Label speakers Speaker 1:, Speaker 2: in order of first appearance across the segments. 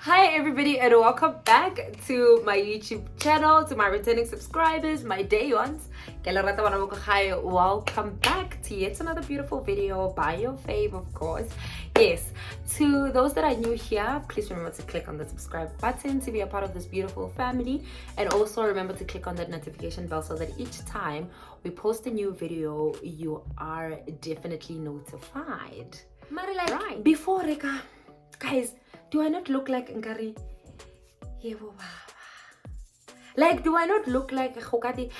Speaker 1: Hi everybody and welcome back to my YouTube channel, to my returning subscribers, my day ones. Welcome back to yet another beautiful video by your fave, of course. Yes, to those that are new here, please remember to click on the subscribe button to be a part of this beautiful family, and also remember to click on that notification bell so that each time we post a new video you are definitely notified. Right. Before Reka, guys, do I not look like Nkari? Like, do I not look like Khokati?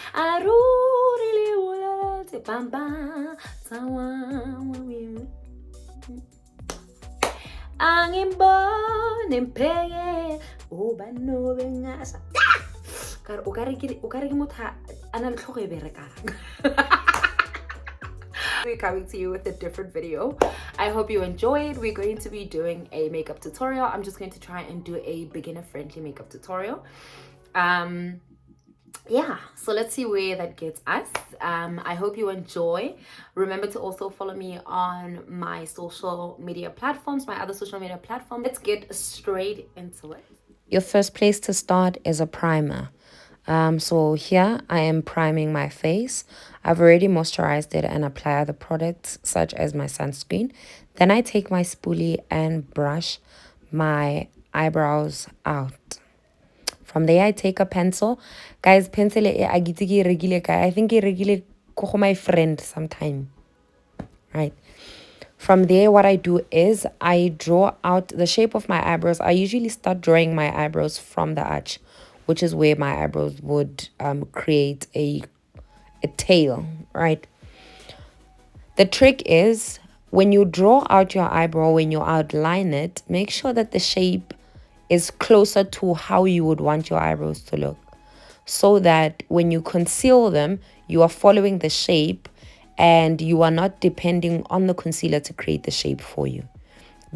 Speaker 1: We're coming to you with a different video. I hope you enjoyed. We're going to be doing a makeup tutorial. I'm just going to try and do a beginner friendly makeup tutorial. Yeah, so let's see where that gets us. I hope you enjoy. Remember to also follow me on my social media platforms, my other social media platforms. Let's get straight into it.
Speaker 2: Your first place to start is a primer. So here I am priming my face. I've already moisturized it and apply other products such as my sunscreen. Then I take my spoolie and brush my eyebrows out. From there I take a pencil. Guys, pencil I think irregular my friend sometime. Right. From there, what I do is I draw out the shape of my eyebrows. I usually start drawing my eyebrows from the arch, which is where my eyebrows would create a tail, right? The trick is when you draw out your eyebrow, when you outline it, make sure that the shape is closer to how you would want your eyebrows to look, so that when you conceal them, you are following the shape and you are not depending on the concealer to create the shape for you,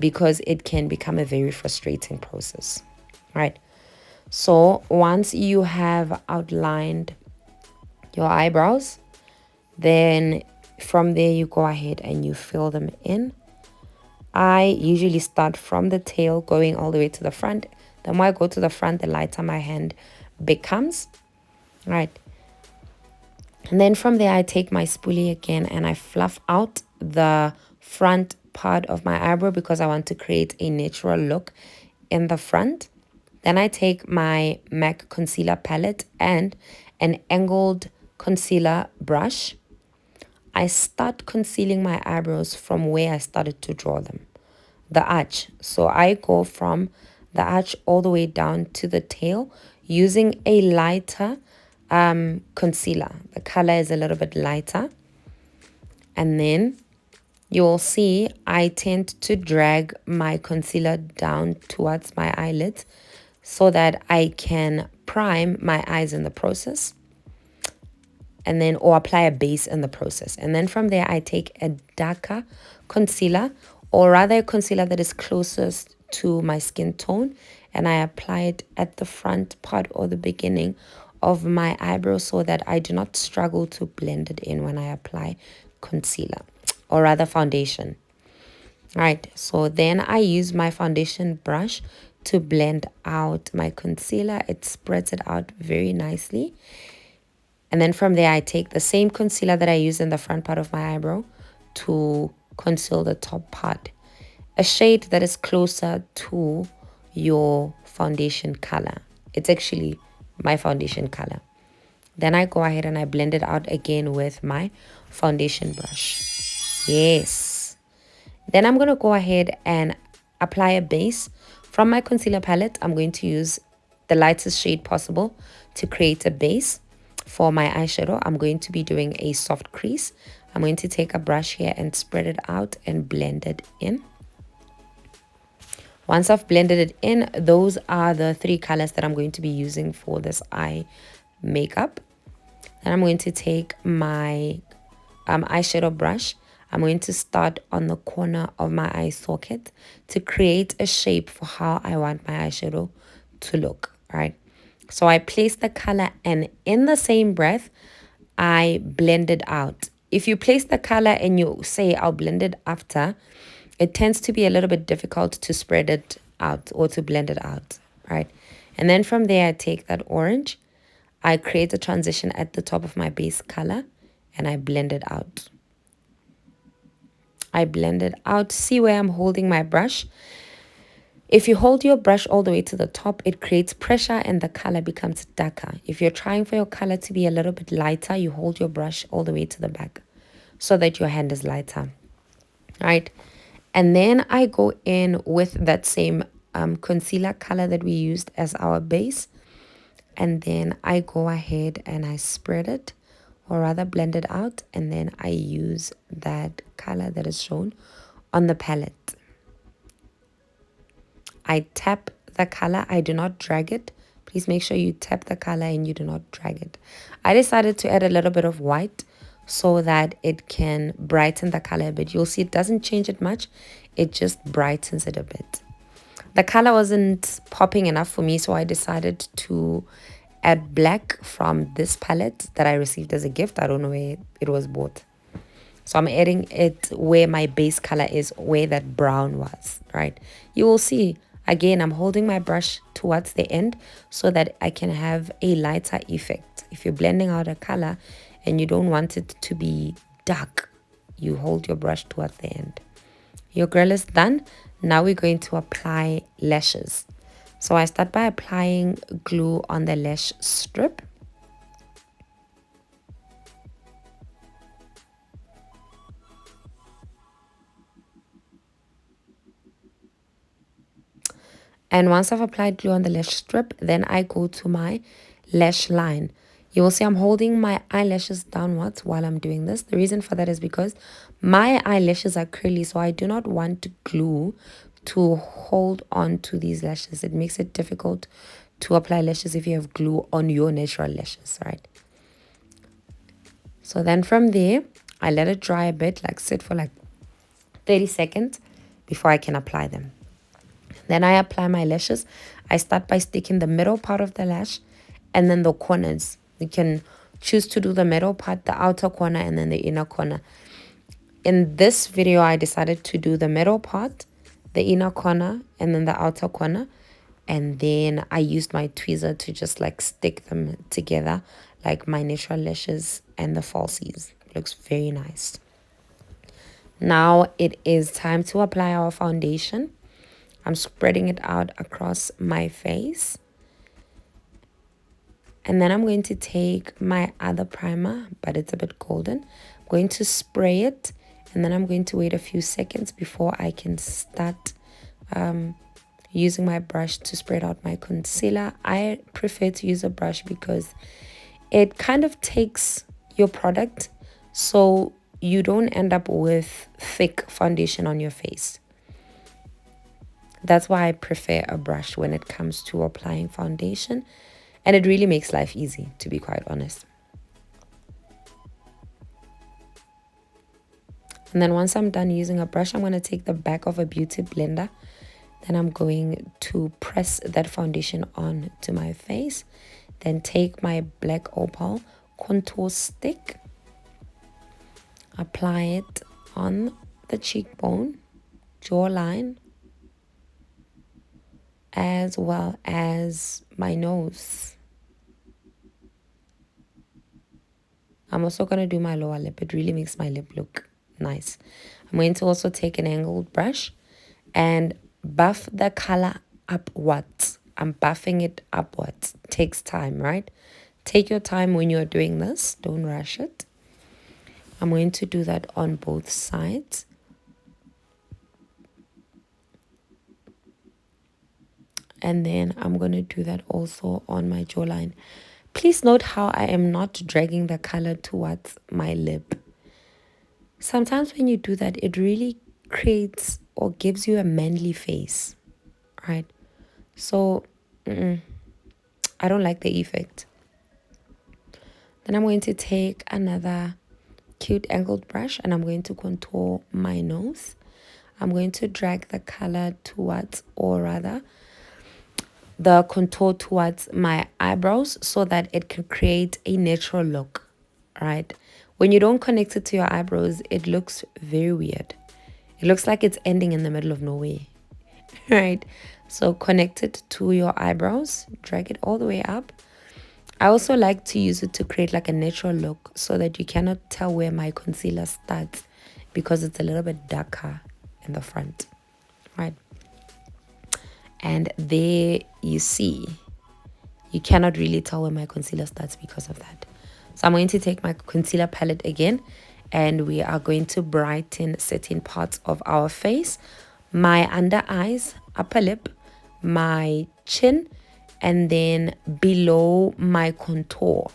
Speaker 2: because it can become a very frustrating process, right? So once you have outlined your eyebrows, then from there you go ahead and you fill them in. I usually start from the tail going all the way to the front. The more I go to the front, the lighter my hand becomes, right? And then from there, I take my spoolie again and I fluff out the front part of my eyebrow because I want to create a natural look in the front. Then I take my MAC concealer palette and an angled concealer brush. I start concealing my eyebrows from where I started to draw them, the arch. So I go from the arch all the way down to the tail using a lighter concealer. The color is a little bit lighter. And then you'll see I tend to drag my concealer down towards my eyelids so that I can prime my eyes in the process, and then or apply a base in the process. And then from there I take a darker concealer, or rather a concealer that is closest to my skin tone, and I apply it at the front part or the beginning of my eyebrow so that I do not struggle to blend it in when I apply concealer, or rather foundation. Right, so then I use my foundation brush to blend out my concealer. It spreads it out very nicely. And then from there I take the same concealer that I use in the front part of my eyebrow to conceal the top part, a shade that is closer to your foundation color. It's actually my foundation color. Then I go ahead and I blend it out again with my foundation brush. Yes. Then I'm going to go ahead and apply a base. From my concealer palette, I'm going to use the lightest shade possible to create a base. For my eyeshadow, I'm going to be doing a soft crease. I'm going to take a brush here and spread it out and blend it in. Once I've blended it in, those are the three colors that I'm going to be using for this eye makeup. Then I'm going to take my eyeshadow brush. I'm going to start on the corner of my eye socket to create a shape for how I want my eyeshadow to look, right? So I place the color, and in the same breath, I blend it out. If you place the color and you say, I'll blend it after, it tends to be a little bit difficult to spread it out or to blend it out, right? And then from there, I take that orange, I create a transition at the top of my base color, and I blend it out. I blend it out. See where I'm holding my brush? If you hold your brush all the way to the top, it creates pressure and the color becomes darker. If you're trying for your color to be a little bit lighter, you hold your brush all the way to the back so that your hand is lighter, right? And then I go in with that same concealer color that we used as our base. And then I go ahead and I spread it, or rather blend it out. And then I use that color that is shown on the palette. I tap the color. I do not drag it. Please make sure you tap the color and you do not drag it. I decided to add a little bit of white so that it can brighten the color a bit. You'll see it doesn't change it much. It just brightens it a bit. The color wasn't popping enough for me, so I decided to add black from this palette that I received as a gift. I don't know where it was bought. So I'm adding it where my base color is, where that brown was, right? You will see, again, I'm holding my brush towards the end so that I can have a lighter effect. If you're blending out a color and you don't want it to be dark, you hold your brush towards the end. Your girl is done. Now we're going to apply lashes. So I start by applying glue on the lash strip. And once I've applied glue on the lash strip, then I go to my lash line. You will see I'm holding my eyelashes downwards while I'm doing this. The reason for that is because my eyelashes are curly, so I do not want glue to hold on to these lashes. It makes it difficult to apply lashes if you have glue on your natural lashes, right? So then from there, I let it dry a bit, like sit for like 30 seconds before I can apply them. Then I apply my lashes. I start by sticking the middle part of the lash and then the corners. You can choose to do the middle part, the outer corner, and then the inner corner. In this video, I decided to do the middle part, the inner corner, and then the outer corner. And then I used my tweezer to just like stick them together like my natural lashes and the falsies. Looks very nice. Now it is time to apply our foundation. I'm spreading it out across my face. And then I'm going to take my other primer, but it's a bit golden. I'm going to spray it, and then I'm going to wait a few seconds before I can start using my brush to spread out my concealer. I prefer to use a brush because it kind of takes your product so you don't end up with thick foundation on your face. That's why I prefer a brush when it comes to applying foundation. And it really makes life easy, to be quite honest. And then once I'm done using a brush, I'm going to take the back of a beauty blender. Then I'm going to press that foundation on to my face. Then take my black opal contour stick. Apply it on the cheekbone, jawline, as well as my nose. I'm also going to do my lower lip. It really makes my lip look nice. I'm going to also take an angled brush and buff the color upwards. I'm buffing it upwards. It takes time, right? Take your time when you're doing this. Don't rush it. I'm going to do that on both sides. And then I'm going to do that also on my jawline. Please note how I am not dragging the color towards my lip. Sometimes when you do that, it really creates or gives you a manly face, right? So, I don't like the effect. Then I'm going to take another cute angled brush and I'm going to contour my nose. I'm going to drag the color towards, or rather, the contour towards my eyebrows so that it can create a natural look, right? When you don't connect it to your eyebrows, it looks very weird. It looks like it's ending in the middle of nowhere, right? So connect it to your eyebrows, drag it all the way up. I also like to use it to create like a natural look so that you cannot tell where my concealer starts because it's a little bit darker in the front, right? And there you see, you cannot really tell where my concealer starts because of that. So I'm going to take my concealer palette again, and we are going to brighten certain parts of our face, my under eyes, upper lip, my chin, and then below my contour.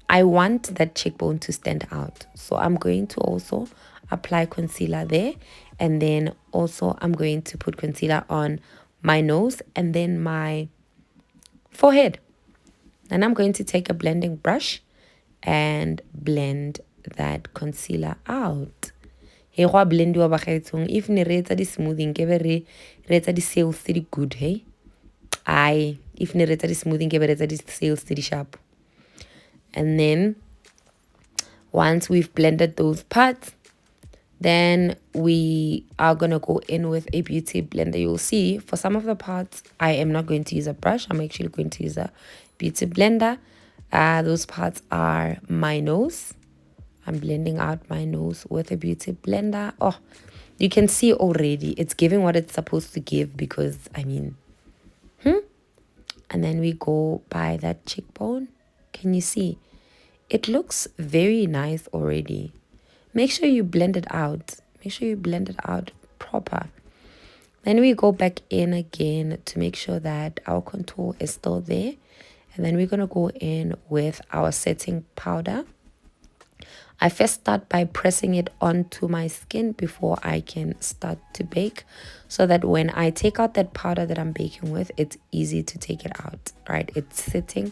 Speaker 2: I want that cheekbone to stand out. So I'm going to also apply concealer there. And then also I'm going to put concealer on my nose and then my forehead. Then I'm going to take a blending brush and blend that concealer out. Hey, go blend wa bagaetsong. If ne re etsa di smoothing ke be re etsa di sales tse di good, hey. Ai, if ne re etsa di smoothing ke be re etsa di sales tse di sharp. And then once we've blended those parts, then we are going to go in with a beauty blender. You'll see for some of the parts, I am not going to use a brush. I'm actually going to use a beauty blender. Those parts are my nose. I'm blending out my nose with a beauty blender. Oh, you can see already it's giving what it's supposed to give because, I mean, and then we go by that cheekbone. Can you see? It looks very nice already. Make sure you blend it out. Make sure you blend it out proper. Then we go back in again to make sure that our contour is still there. And then we're going to go in with our setting powder. I first start by pressing it onto my skin before I can start to bake, so that when I take out that powder that I'm baking with, it's easy to take it out, right? It's sitting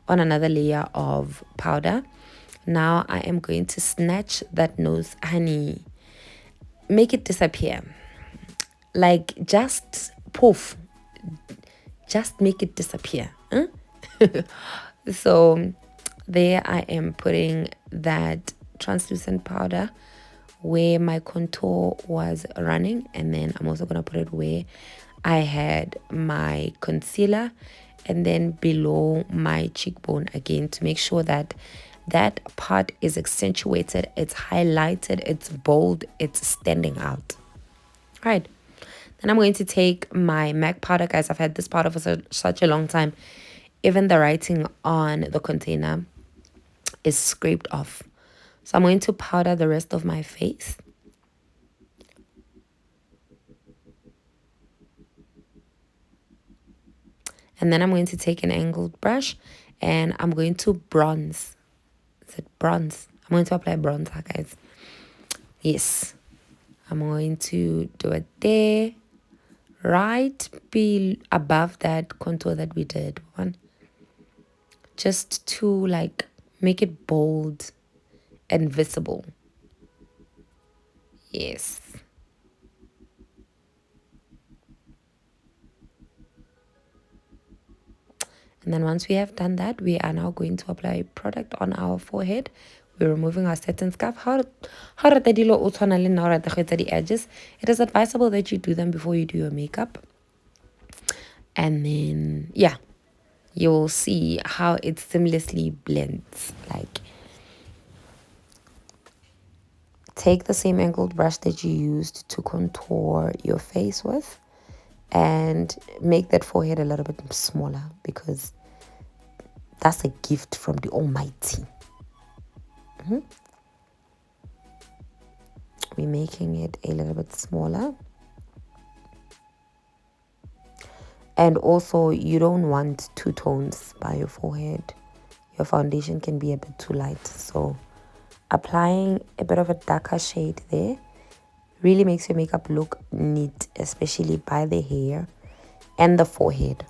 Speaker 2: on another layer of powder. Now I am going to snatch that nose honey, make it disappear, like just poof, just make it disappear. Huh? So there I am putting that translucent powder where my contour was running, and then I'm also going to put it where I had my concealer, and then below my cheekbone again to make sure that that part is accentuated, it's highlighted, it's bold, it's standing out. All right, then I'm going to take my MAC powder. Guys, I've had this powder for such a long time. Even the writing on the container is scraped off. So I'm going to powder the rest of my face. And then I'm going to take an angled brush and I'm going to bronze. Is it bronze? I'm going to apply bronzer, guys. Yes. I'm going to do it there. Right above that contour that we did. One. Just to like make it bold and visible. Yes. And then once we have done that, we are now going to apply product on our forehead. We're removing our satin scarf. How the edges. It is advisable that you do them before you do your makeup. And then, yeah, you will see how it seamlessly blends. Like, take the same angled brush that you used to contour your face with and make that forehead a little bit smaller, because that's a gift from the Almighty. We're making it a little bit smaller. And also, you don't want two tones by your forehead. Your foundation can be a bit too light. So applying a bit of a darker shade there really makes your makeup look neat, especially by the hair and the forehead.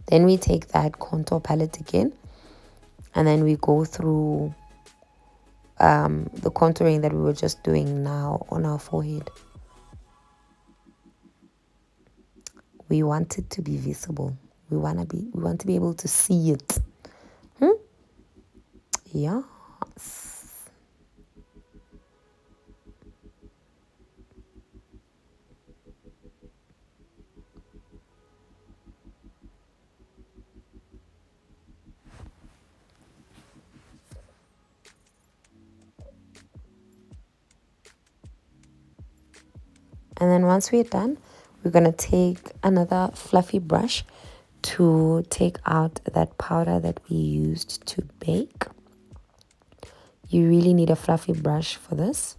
Speaker 2: Then we take that contour palette again, and then we go through the contouring that we were just doing now on our forehead. We want it to be visible. We want to be able to see it. Yes. And then once we're done, we're going to take another fluffy brush to take out that powder that we used to bake. You really need a fluffy brush for this.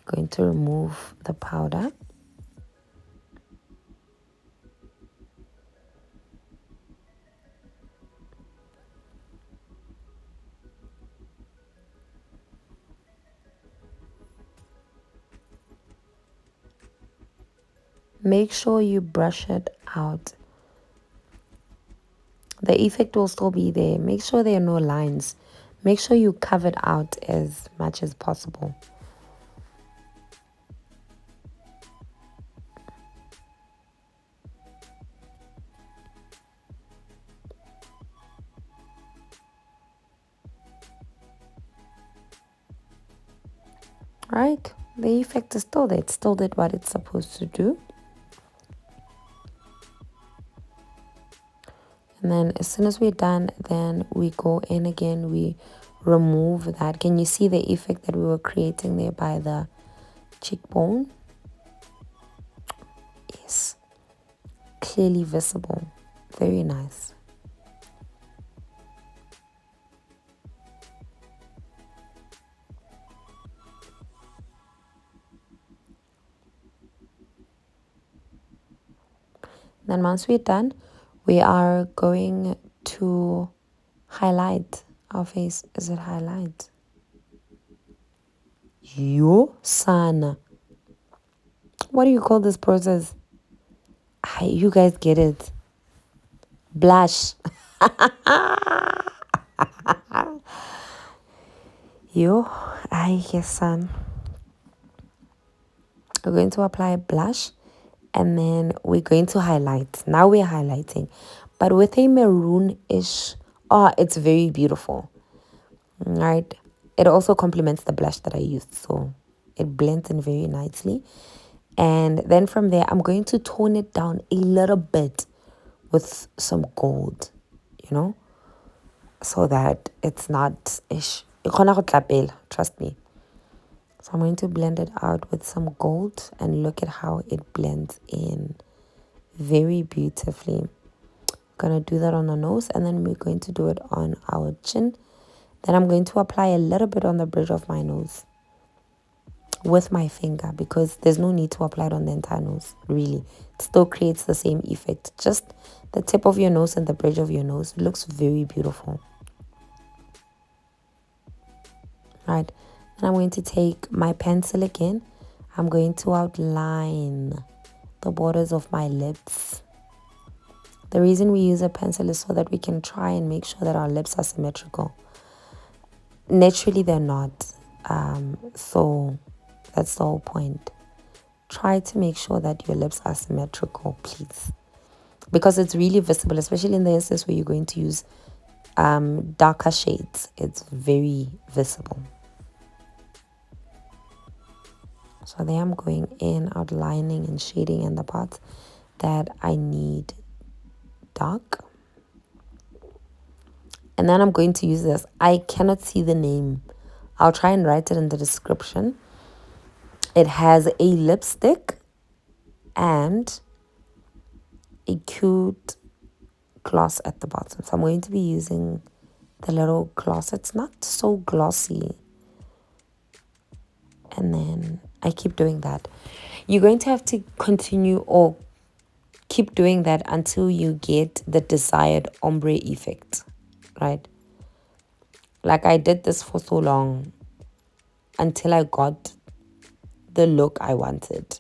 Speaker 2: Going to remove the powder. Make sure you brush it out. The effect will still be there. Make sure there are no lines. Make sure you cover it out as much as possible. Right? The effect is still there. It still did what it's supposed to do. And then as soon as we're done, then we go in again, we remove that. Can you see the effect that we were creating there by the cheekbone? Yes. Clearly visible. Very nice. Then once we're done, we are going to highlight our face. Is it highlight? Yo, sana. What do you call this process? You guys get it. Blush. Yo, I guess son. We're going to apply blush and then we're going to highlight. Now we're highlighting, but with a maroon-ish. Oh, it's very beautiful. Right? It also complements the blush that I used, so it blends in very nicely. And then from there, I'm going to tone it down a little bit with some gold, you know, so that it's not ish. Trust me. So I'm going to blend it out with some gold and look at how it blends in very beautifully. Gonna do that on the nose and then we're going to do it on our chin. Then I'm going to apply a little bit on the bridge of my nose with my finger because there's no need to apply it on the entire nose, really. It still creates the same effect. Just the tip of your nose and the bridge of your nose looks very beautiful. Right, and I'm going to take my pencil again. I'm going to outline the borders of my lips. The reason we use a pencil is so that we can try and make sure that our lips are symmetrical. Naturally, they're not. So that's the whole point. Try to make sure that your lips are symmetrical, please. Because it's really visible, especially in the instance where you're going to use darker shades. It's very visible. So there I'm going in, outlining and shading in the parts that I need dark. And then I'm going to use this. I cannot see the name. I'll try and write it in the description. It has a lipstick and a cute gloss at the bottom. So I'm going to be using the little gloss. It's not so glossy. And then I keep doing that. You're going to have to continue or keep doing that until you get the desired ombre effect, right? Like I did this for so long until I got the look I wanted.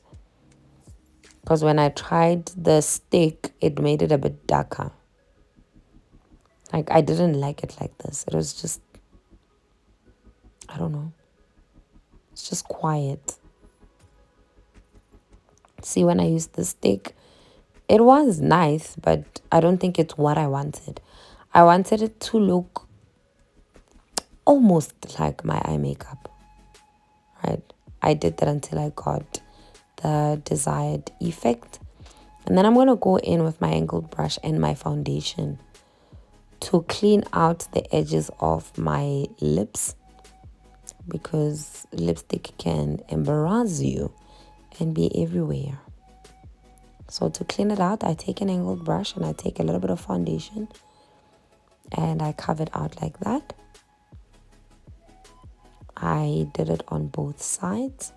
Speaker 2: Because when I tried the stick, it made it a bit darker. Like I didn't like it like this. It was just, I don't know. It's just quiet. See, when I used the stick, it was nice, but I don't think it's what I wanted. I wanted it to look almost like my eye makeup, right? I did that until I got the desired effect. And then I'm going to go in with my angled brush and my foundation to clean out the edges of my lips because lipstick can embarrass you and be everywhere. So to clean it out, I take an angled brush and I take a little bit of foundation and I carve it out like that. I did it on both sides.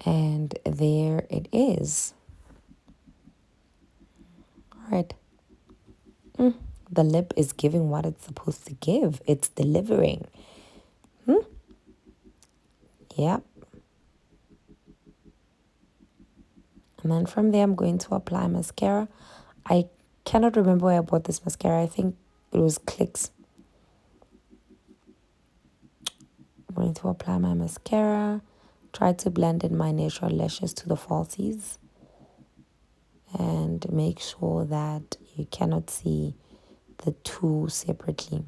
Speaker 2: And there it is. All right. The lip is giving what it's supposed to give. It's delivering. Yep. And then from there, I'm going to apply mascara. I cannot remember where I bought this mascara. I think it was Clicks. I'm going to apply my mascara. Try to blend in my natural lashes to the falsies. And make sure that you cannot see the two separately.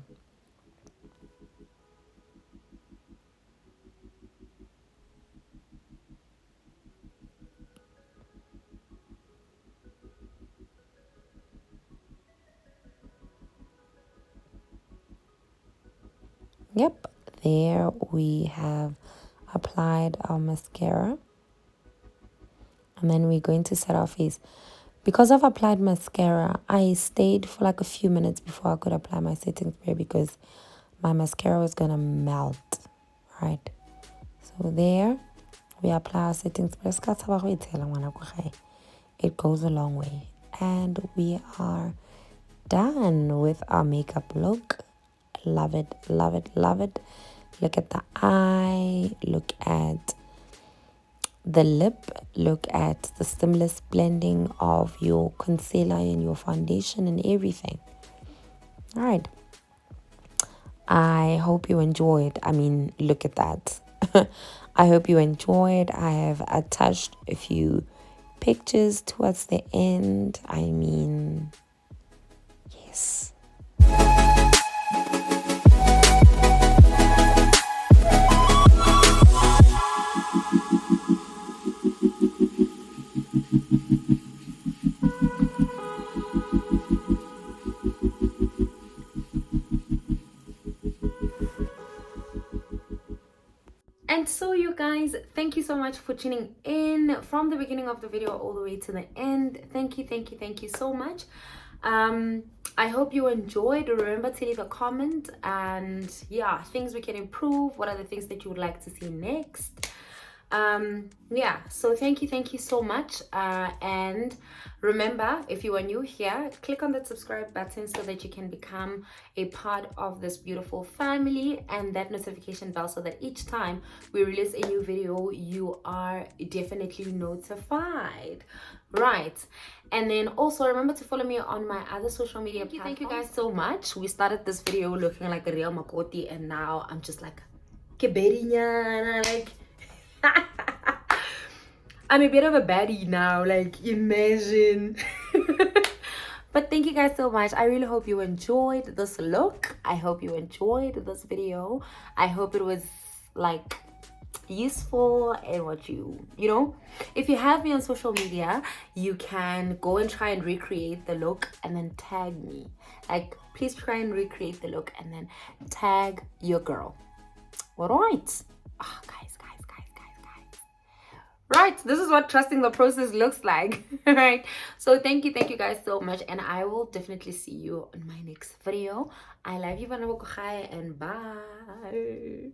Speaker 2: Yep, there we have applied our mascara. And then we're going to set our face. Because I've applied mascara, I stayed for like a few minutes before I could apply my setting spray because my mascara was going to melt. Right. So there, we apply our setting spray. It goes a long way. And we are done with our makeup look. Love it, love it, love it. Look at the eye. Look at the lip. Look at the seamless blending of your concealer and your foundation and everything. All right. I hope you enjoyed. I mean, look at that. I hope you enjoyed. I have attached a few pictures towards the end. I mean, yes.
Speaker 1: And so you guys, thank you so much for tuning in from the beginning of the video all the way to the end. Thank you so much. I hope you enjoyed. Remember to leave a comment and yeah, things we can improve. What are the things that you would like to see next? Yeah, so thank you so much, and remember, if you are new here, click on that subscribe button so that you can become a part of this beautiful family, and that notification bell so that each time we release a new video you are definitely notified, right? And then also remember to follow me on my other social media platforms. Thank you guys so much. We started this video looking like a real makoti and now I'm just like keberinyana, like I'm a bit of a baddie now, like imagine. But thank you guys so much. I really hope you enjoyed this look. I hope you enjoyed this video. I hope it was like useful and what you know, if you have me on social media, you can go and try and recreate the look and then tag me. Like, please try and recreate the look and then tag your girl. All right. Oh, guys. Right, this is what trusting the process looks like. Right, so thank you guys so much, and I will definitely see you in my next video. I love you, and bye.